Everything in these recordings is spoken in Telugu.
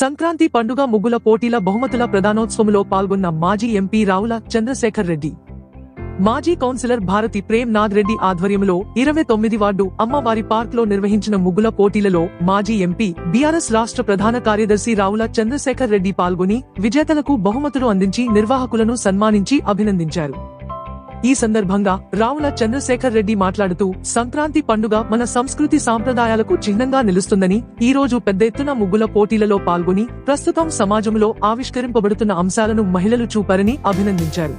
సంక్రాంతి పండుగ ముగ్గుల పోటీల బహుమతుల ప్రదానోత్సవంలో పాల్గొన్న మాజీ ఎంపీ రావుల చంద్రశేఖర్ రెడ్డి, మాజీ కౌన్సిలర్ భారతి ప్రేమ్ నాథ్ రెడ్డి ఆధ్వర్యంలో 29 వార్డు అమ్మవారి పార్క్ లో నిర్వహించిన ముగ్గుల పోటీలలో మాజీ ఎంపీ బీఆర్ఎస్ రాష్ట్ర ప్రధాన కార్యదర్శి రావుల చంద్రశేఖర్ రెడ్డి పాల్గొని విజేతలకు బహుమతులు అందించి నిర్వాహకులను సన్మానించి అభినందించారు. ఈ సందర్భంగా రావుల చంద్రశేఖర్ రెడ్డి మాట్లాడుతూ, సంక్రాంతి పండుగ మన సంస్కృతి సాంప్రదాయాలకు చిహ్నంగా నిలుస్తుందని, ఈ రోజు పెద్ద ఎత్తున ముగ్గుల పోటీలలో పాల్గొని ప్రస్తుతం సమాజంలో ఆవిష్కరింపబడుతున్న అంశాలను మహిళలు చూపారని అభినందించారు.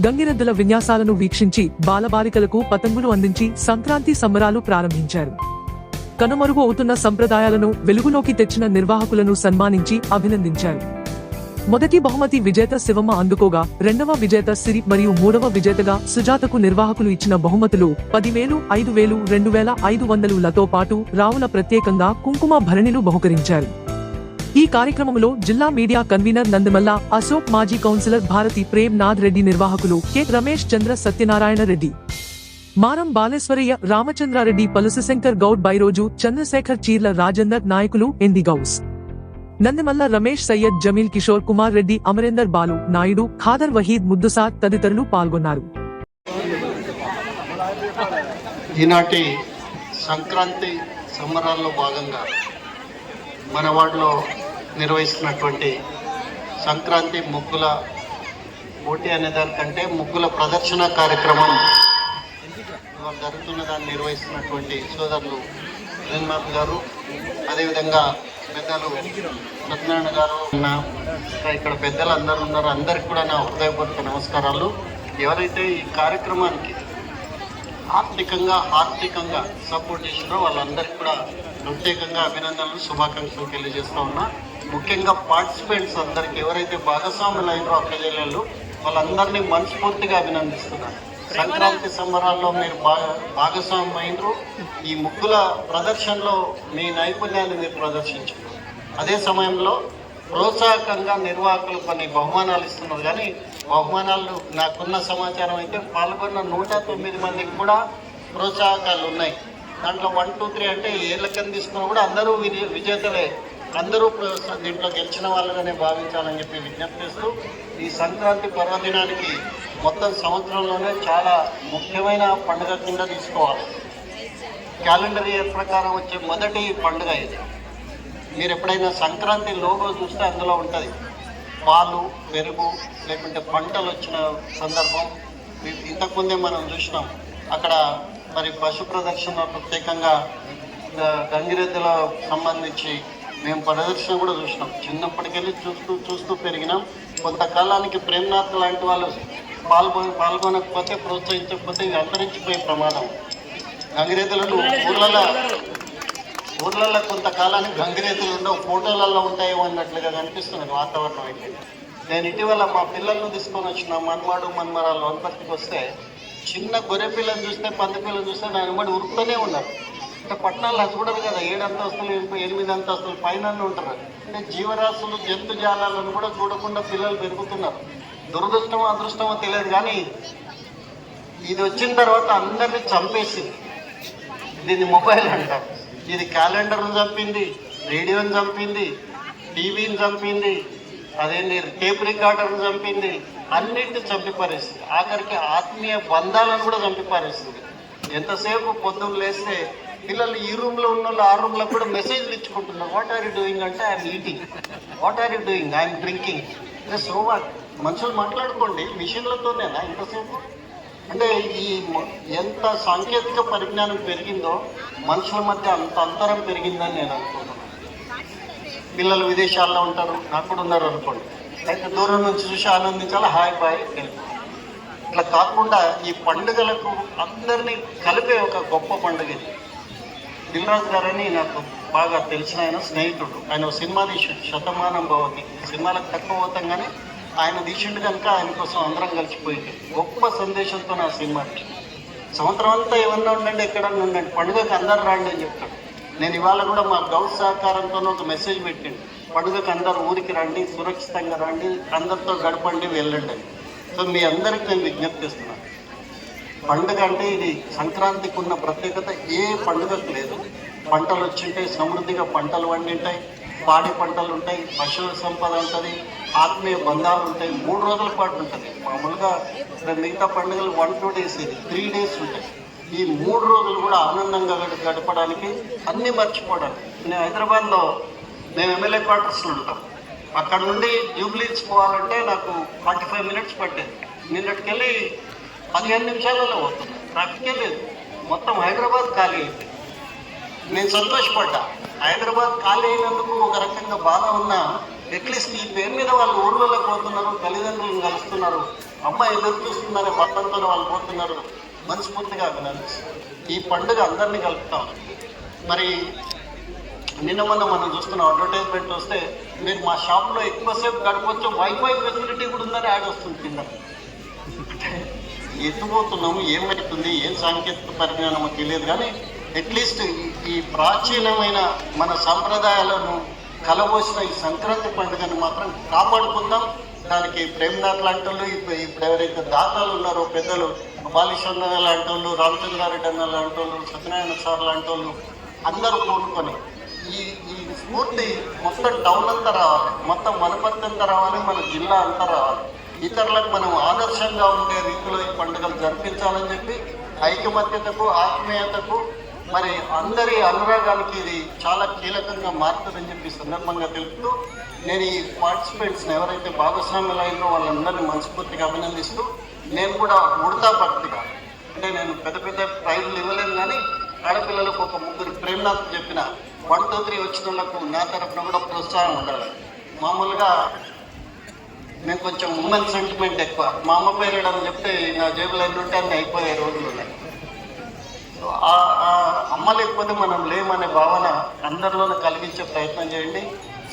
గంగిరెద్దుల విన్యాసాలను వీక్షించి బాలబాలికలకు పతంగులు అందించి సంక్రాంతి సంబరాలు ప్రారంభించారు. కనుమరుగు అవుతున్న సంప్రదాయాలను వెలుగులోకి తెచ్చిన నిర్వాహకులను సన్మానించి అభినందించారు. మొదటి బహుమతి విజేత శివమ్మ అందుకోగా, రెండవ విజేత సిరి మరియు మూడవ విజేతగా సుజాతకు నిర్వాహకులు ఇచ్చిన బహుమతులు 10,000, 5,000, 2,500లతో పాటు రావుల ప్రత్యేకంగా కుంకుమ భరణిలు బహుకరించారు. ఈ కార్యక్రమంలో జిల్లా మీడియా కన్వీనర్ నందిమల్ల అశోక్, మాజీ కౌన్సిలర్ భారతి ప్రేమ్ నాథ్ రెడ్డి, నిర్వాహకులు కె రమేష్, చంద్ర సత్యనారాయణ రెడ్డి, మారం బాలేశ్వరయ్య, రామచంద్రారెడ్డి, పలుసశంకర్ గౌడ్, బైరోజు, చంద్రశేఖర్, చీర్ల రాజేందర్ నాయకులు, ఎండి గౌస్, నందిమల్ల రమేష్, సయ్యద్, జమీల్, కిషోర్ కుమార్ రెడ్డి, అమరేందర్, బాలు నాయుడు, ఖాదర్, వహీద్, ముద్దుసాద్ తదితరులు పాల్గొన్నారు. ఈనాటి సంక్రాంతి సంబరాల్లో భాగంగా మన వార్డులో నిర్వహిస్తున్నటువంటి సంక్రాంతి ముగ్గుల పోటీ అనే దానికంటే ముగ్గుల ప్రదర్శన కార్యక్రమం జరుగుతున్న దాన్ని నిర్వహిస్తున్నటువంటి సోదరులు జగన్నాథ్ గారు, అదేవిధంగా పెద్దలు సత్యనారాయణ గారు, ఇక్కడ పెద్దలు అందరూ ఉన్నారు. అందరికి కూడా నా హృదయపూర్వక నమస్కారాలు. ఎవరైతే ఈ కార్యక్రమానికి ఆర్థికంగా సపోర్ట్ చేసినారో వాళ్ళందరికీ కూడా ప్రత్యేకంగా అభినందనలు, శుభాకాంక్షలు తెలియజేస్తూ ఉన్నా. ముఖ్యంగా పార్టిసిపెంట్స్ అందరికీ, ఎవరైతే భాగస్వాములు అయినరో అక్క జిల్లాలో వాళ్ళందరినీ మనస్ఫూర్తిగా అభినందిస్తున్నాను. సంక్రాంతి సంబరాల్లో మీరు భాగస్వామ్యం అయినరు. ఈ ముగ్గుల ప్రదర్శనలో మీ నైపుణ్యాన్ని మీరు ప్రదర్శించారు. అదే సమయంలో ప్రోత్సాహకంగా నిర్వాహకులు కొన్ని బహుమానాలు ఇస్తున్నారు. కానీ బహుమానాలు నాకున్న సమాచారం అయితే పాల్గొన్న 109 మందికి కూడా ప్రోత్సాహకాలు ఉన్నాయి. దాంట్లో 1, 2, 3 అంటే ఏ లెక్కన తీసుకున్నా కూడా అందరూ విజేతలే, అందరూ దీంట్లో గెలిచిన వాళ్ళగానే భావించాలని చెప్పి విజ్ఞప్తి చేస్తూ, ఈ సంక్రాంతి పర్వదినానికి మొత్తం సంవత్సరంలోనే చాలా ముఖ్యమైన పండుగ కింద తీసుకోవాలి. క్యాలెండర్ ఇయర్ ప్రకారం వచ్చే మొదటి పండుగ ఇది. మీరు ఎప్పుడైనా సంక్రాంతి లోగో చూస్తే అందులో ఉంటుంది పాలు, పెరుగు, లేకుంటే పంటలు వచ్చిన సందర్భం. ఇంతకుముందే మనం చూసినాం. అక్కడ మరి పశు ప్రదర్శన ప్రత్యేకంగా గంగిరెద్దుల సంబంధించి మేము ప్రదర్శన కూడా చూసినాం. చిన్నప్పటికెళ్ళి చూస్తూ పెరిగినాం. కొంతకాలానికి ప్రేమ్నాథ్ లాంటి వాళ్ళు పాల్గొనకపోతే, ప్రోత్సహించకపోతే ఇవి అంతరించిపోయే ప్రమాదం. గంగిరెద్దులను ఊర్లలో కొంతకాలానికి గంగిరెద్దులు ఉండవు, ఫోటోలలో ఉంటాయేమో అన్నట్లుగా కనిపిస్తున్నది వాతావరణం అయితే. నేను ఇటీవల మా పిల్లలను తీసుకొని వచ్చిన మన్మరాలు వనపర్తికి వస్తే, చిన్న గొర్రె పిల్లని చూస్తే, పంది పిల్లని చూస్తే దాని బట్టి ఉరుకుతూనే ఉన్నారు. అంటే పట్టణాలు అది చూడరు కదా, 7 అంతస్తులు 8 అంతస్తులు పైన ఉంటారు. అంటే జీవరాశులు, జంతుజాలాలను కూడా చూడకుండా పిల్లలు పెరుగుతున్నారు. దురదృష్టమో అదృష్టమో తెలియదు, కానీ ఇది వచ్చిన తర్వాత అందరినీ చంపేసింది. దీన్ని మొబైల్ అంటారు. ఇది క్యాలెండర్ను చంపింది, రేడియోని చంపింది, టీవీని చంపింది, అదేంటి టేప్ రికార్డర్ను చంపింది, అన్నింటినీ చంపిపారేస్తుంది. ఆఖరికి ఆత్మీయ బంధాలను కూడా చంపిపారేస్తుంది. ఎంతసేపు పొద్దున్న లేస్తే పిల్లలు ఈ రూమ్లో ఉన్న వాళ్ళు ఆ రూమ్లో కూడా మెసేజ్లు ఇచ్చుకుంటున్నారు. వాట్ ఆర్ యూ డూయింగ్ అంటే I'm eating, what are you doing I'm drinking. So what, మనుషులు మాట్లాడుకోండి, మిషన్లతోనేనా ఇంతసేపు? అంటే ఈ ఎంత సాంకేతిక పరిజ్ఞానం పెరిగిందో మనుషుల మధ్య అంత అంతరం పెరిగిందని నేను అనుకుంటున్నాను. పిల్లలు విదేశాల్లో ఉంటారు, నాకు కూడా ఉన్నారు అనుకోండి, అయితే దూరం నుంచి చూసి ఆనందించాలి, హాయ్ బాయ్ వెళ్ళిపోవాలి. ఇట్లా కాకుండా ఈ పండుగలకు అందరినీ కలిపే ఒక గొప్ప పండుగ ఇది. దిల్రాజు గారని నాకు బాగా తెలిసిన ఆయన స్నేహితుడు. ఆయన సినిమా తీసిండు, శతమానం భవతి. సినిమాలకు తక్కువ పోతాం కానీ ఆయన తీసిండు కనుక ఆయన కోసం అందరం కలిసిపోయింది. గొప్ప సందేశంతో నా సినిమా సంవత్సరం అంతా ఏమన్నా ఉండండి, ఎక్కడన్నా ఉండండి, పండుగకు అందరు రాండి అని చెప్తాడు. నేను ఇవాళ కూడా మా గౌడ్ సహకారంతో ఒక మెసేజ్ పెట్టిండు, పండుగకు అందరు ఊరికి రండి, సురక్షితంగా రండి, అందరితో గడపండి, వెళ్ళండి అని. సో మీ అందరికి నేను విజ్ఞప్తిస్తున్నాను. పండుగ అంటే ఇది సంక్రాంతికి ఉన్న ప్రత్యేకత ఏ పండుగకు లేదు. పంటలు వచ్చింటాయి, సమృద్ధిగా పంటలు వండింటాయి, పాడి పంటలు ఉంటాయి, పశువుల సంపద ఉంటుంది, ఆత్మీయ బంధాలు ఉంటాయి. 3 రోజుల పాటు ఉంటుంది. మామూలుగా మిగతా పండుగలు 1-2 డేస్, ఇది 3 డేస్ ఉంటాయి. ఈ 3 రోజులు కూడా ఆనందంగా గడపడానికి, అన్నీ మర్చిపోవడానికి. నేను హైదరాబాద్లో మేము ఎమ్మెల్యే క్వార్టర్స్లో ఉంటాం. అక్కడ నుండి జూబ్లీస్ పోవాలంటే నాకు 45 మినిట్స్ పట్టేది. నిన్నటికెళ్ళి 15 నిమిషాలలో పోతుంది. ట్రాఫికే లేదు. మొత్తం హైదరాబాద్ ఖాళీ అయింది. నేను సంతోషపడ్డా. హైదరాబాద్ ఖాళీ అయినందుకు ఒక రకంగా బాధ ఉన్నా, అట్లీస్ట్ ఈ పేరు మీద వాళ్ళు ఊర్లలోకి పోతున్నారు, తల్లిదండ్రులను కలుస్తున్నారు, అమ్మాయి ఎదురు చూస్తున్నారని భర్తలతో వాళ్ళు పోతున్నారు. మనస్ఫూర్తిగా అభినందిస్తారు. ఈ పండుగ అందరినీ కలుపుతాం. మరి నిన్న మొన్న మనం చూస్తున్న అడ్వర్టైజ్మెంట్ వస్తే, మీరు మా షాప్లో ఎక్కువసేపు గడపవచ్చు, వైఫై ఫెసిలిటీ కూడా ఉందని యాడ్ వస్తుంది కింద. ఎత్తుపోతున్నాము, ఏమవుతుంది, ఏం సాంకేతిక పరిజ్ఞానమో తెలియదు, కానీ అట్లీస్ట్ ఈ ప్రాచీనమైన మన సంప్రదాయాలను కలబోసిన ఈ సంక్రాంతి పండుగను మాత్రం కాపాడుకుందాం. దానికి ప్రేమ్నాథ్ లాంటి వాళ్ళు, ఇప్పుడు ఎవరైతే దాతలు ఉన్నారో పెద్దలు, బాలీశ్వర లాంటి వాళ్ళు, రామచంద్రారెడ్డి అన్న లాంటి వాళ్ళు, సత్యనారాయణ సార్ లాంటి వాళ్ళు అందరూ కోరుకొని ఈ స్ఫూర్తి మొత్తం టౌన్ అంతా రావాలి, మొత్తం వనపర్తి అంతా రావాలి, మన జిల్లా అంతా రావాలి. ఇతరులకు మనం ఆదర్శంగా ఉండే రీతిలో ఈ పండుగలు జరిపించాలని చెప్పి ఐకమత్యతకు, ఆత్మీయతకు, మరి అందరి అనురాగానికి ఇది చాలా కీలకంగా మారుతుందని చెప్పి సందర్భంగా తెలుపుతూ, నేను ఈ పార్టిసిపెంట్స్ని ఎవరైతే భాగస్వాములు అయినో వాళ్ళందరినీ మనస్ఫూర్తిగా అభినందిస్తూ, నేను కూడా ఉడతా భక్తిగా, అంటే నేను పెద్ద పెద్ద ప్రైజులు ఇవ్వలేను, కానీ ఆడపిల్లలకు ఒక 3 ప్రేమ్నాథ్ చెప్పిన 1, 2, 3 వచ్చిన వాళ్ళకు నా తరఫున కూడా ప్రోత్సాహం ఉండాలి. మామూలుగా నేను కొంచెం ఉమెన్ సెంటిమెంట్ ఎక్కువ. మా అమ్మ పేరు అని చెప్తే నా జేబులో ఎన్ని ఉంటే అన్నీ అయిపోయే రోజులు ఉన్నాయి. సో ఆ అమ్మ లేకపోతే మనం లేమనే భావన అందరిలోనే కలిగించే ప్రయత్నం చేయండి.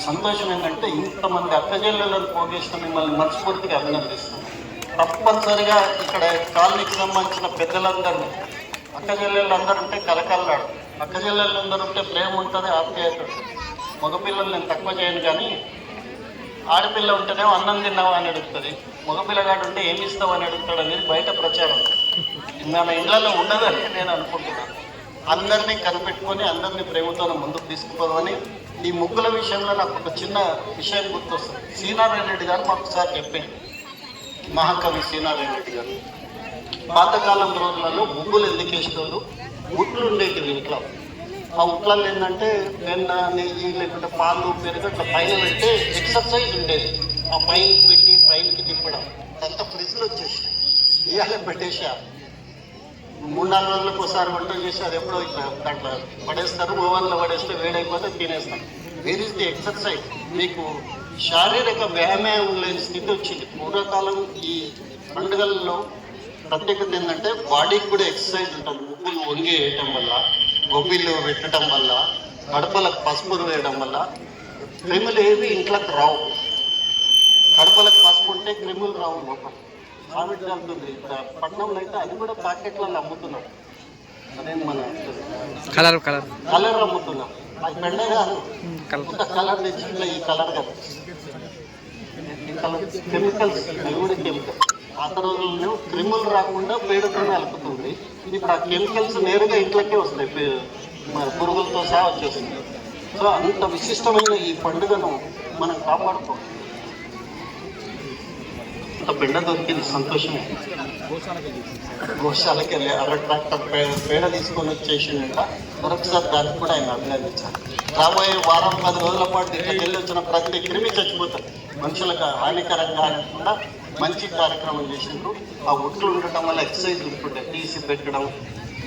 సంతోషం ఏంటంటే ఇంతమంది అక్కజెల్లెలను పోగేసిన మిమ్మల్ని మనస్ఫూర్తిగా అభినందిస్తున్నాను. తప్పనిసరిగా ఇక్కడ కాలనీకి సంబంధించిన పెద్దలందరినీ, అక్కజెల్లెళ్ళు అందరూ ఉంటే కలకల్లాడు, అక్కజెల్లెళ్ళు అందరూ ఉంటే ప్రేమ ఉంటుంది, ఆప్యాయత ఉంటుంది. మగపిల్లలు నేను తక్కువ చేయను, కానీ ఆడపిల్ల ఉంటేనేమో అన్నం తిన్నావా అని అడుగుతుంది, మగపిల్లగాడు ఉంటే ఏమి ఇస్తావు అని అడుగుతాడు అనేది బయట ప్రచారం. మన ఇళ్లలో ఉండదని నేను అనుకుంటున్నాను. అందరినీ కనిపెట్టుకొని అందరినీ ప్రేమతో ముందుకు తీసుకుపోదామని. ఈ ముగ్గుల విషయంలో నాకు ఒక చిన్న విషయం గుర్తొస్తుంది. శ్రీనారాయణ రెడ్డి గారు మాకు ఒకసారి చెప్పింది, మహాకవి శ్రీనారాయణ రెడ్డి గారు, పాతకాలం రోజులలో ముగ్గులు ఎందుకు వేసేవాళ్ళు, ఉట్లు ఉండేటివి ఇంట్లో. ఆ ఉట్లలో ఏంటంటే వెన్న, నెయ్యి, లేకుంటే పాలు, పెరుగు అట్లా పైన పెడితే ఎక్సర్సైజ్ ఉండేది. ఆ పైకి పెట్టి పైకి తిప్పడం అంతా ఫ్రిడ్జ్లో వచ్చేసి ఇవాళ పెట్టేసా. 3-4 రోజులకు ఒకసారి వంట చేసి అది ఎప్పుడో ఇట్లా దాంట్లో పడేస్తారు, ఓవెన్లో పడేస్తే వేడైపోతే తినేస్తారు. Where is the exercise? మీకు శారీరక వ్యాయామం లేని స్థితి వచ్చింది. పూర్వకాలం ఈ పండుగల్లో ప్రత్యేకత ఏంటంటే బాడీకి కూడా ఎక్సర్సైజ్ ఉంటుంది. ముగ్గులు వంగి వేయటం వల్ల, గొబ్బిళ్ళు పెట్టడం వల్ల, కడపలకు పసుపులు వేయడం వల్ల క్రిములు ఏవి ఇంట్లోకి రావు. కడపలకు పసుపు ఉంటే క్రిములు రావు లోపల. ఆవిడ కలుగుతుంది. పట్టణంలో అయితే అది కూడా ప్యాకెట్లలో అమ్ముతున్నాం. అదే మన కలర్ అమ్ముతున్నాం. అది పెండ కాదు, కలర్ తెచ్చి ఇట్లా ఈ కలర్ కదా, కెమికల్స్, అవి కూడా కెమికల్. పాత రోజుల్లో క్రిములు రాకుండా పేడతోనే అలుపుతుంది. ఇప్పుడు ఆ కెమికల్స్ నేరుగా ఇంట్లోకే వస్తాయి, పురుగులతో సహా వచ్చేస్తుంది. సో అంత విశిష్టమైన ఈ పండుగను మనం కాపాడుకోవాలి. అంత బెండ దొరికింది, సంతోషమే. గోశాలకి వెళ్ళి ట్రాక్టర్ పేడ తీసుకొని వచ్చేసిందంట. మరొకసారి దానికి కూడా ఆయన అభినందించాలి. రాబోయే వారం 10 రోజుల పాటు ఇక్కడికి వెళ్ళి వచ్చిన ప్రతి క్రిమి చచ్చిపోతుంది. మనుషులకు హానికరంగా అనకుండా మంచి కార్యక్రమం చేసిండ్రు. ఆ ఒట్లు ఉండటం వల్ల ఎక్సర్సైజ్ ఉంటుంటే తీసి పెట్టడం.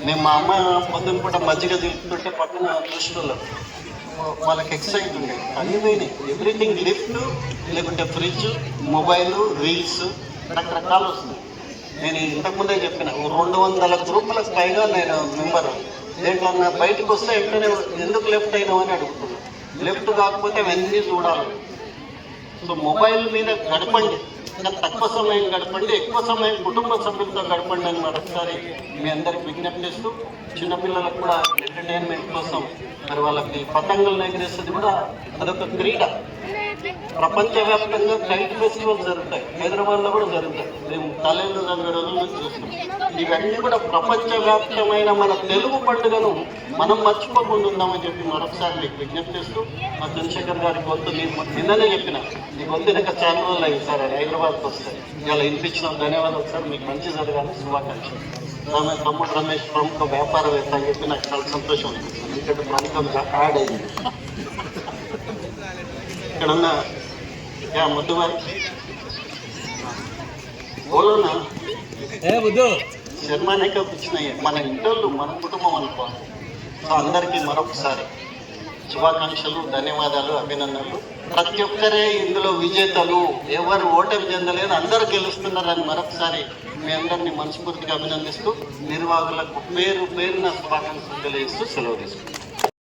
నేను మా అమ్మ పొద్దున్న పూట మజ్జిగ తిప్పుతుంటే పక్కన దృష్టిలో వాళ్ళకి ఎక్సర్సైజ్ ఉండేది. అన్ని పోయినాయి. ఎవ్రీథింగ్ లిఫ్ట్, లేకుంటే ఫ్రిడ్జ్, మొబైల్, రీల్స్, రకరకాలు వస్తుంది. నేను ఇంతకుముందే చెప్పిన 200 గ్రూపులకు పైగా నేను మెంబరు. దేంట్లో బయటకు వస్తే వెంటనే ఎందుకు లెఫ్ట్ అయినామని అడుగుతున్నాను. లెఫ్ట్ కాకపోతే అవన్నీ చూడాలి. సో మొబైల్ మీద గడపండి, తక్కువ సమయం గడపండి, ఎక్కువ సమయం కుటుంబ సభ్యులతో గడపండి అని మరొకసారి మీ అందరికి విజ్ఞప్తి చేస్తూ, చిన్నపిల్లలకు కూడా ఎంటర్టైన్మెంట్ కోసం మరి వాళ్ళకి పతంగులు ఎగరేసేది కూడా అదొక క్రీడ. ప్రపంచవ్యాప్తంగా కైట్ ఫెస్టివల్ జరుగుతాయి, హైదరాబాద్లో కూడా జరుగుతాయి. మేము తల్లిలో చదివే రోజుల నుంచి చూస్తాం. ఇవన్నీ కూడా ప్రపంచవ్యాప్తమైన మన తెలుగు పండుగను మనం మర్చిపోకుండా ఉందామని చెప్పి మరొకసారి మీకు విజ్ఞప్తి చేస్తూ, మా చంద్రశేఖర్ గారి గొంతు నిన్ననే చెప్పిన, నీ గొంతు ఇంకా చాలా రోజులు అయ్యింది సార్ హైదరాబాద్కి వస్తాయి, ఇలా వినిపించినాం, ధన్యవాదాలు సార్, మీకు మంచి జరగాలి, శుభాకాంక్షలు. ఆమె తమ్ముడు రమేష్ ప్రముఖ వ్యాపారవేత్త అని చెప్పి నాకు చాలా సంతోషం అనిపిస్తుంది, ఎందుకంటే ప్రముఖంగా యాడ్ అయింది. ఇక్కడన్నా ముద్దు భాయ్ బోలోనా శర్మానే కప్పించినాయి మన ఇంటోళ్ళు, మన కుటుంబం అనుకోవాలి. సో అందరికీ మరొకసారి శుభాకాంక్షలు, ధన్యవాదాలు, అభినందనలు. ప్రతి ఒక్కరే ఇందులో విజేతలు, ఎవరు ఓటమి చెందలేదు, అందరూ గెలుస్తున్నారని మరొకసారి మీ అందరినీ మనస్ఫూర్తిగా అభినందిస్తూ నిర్వాహకులకు పేరు పేరున శుభాకాంక్షలు తెలియజేస్తూ సెలవు తీసుకుంటాం.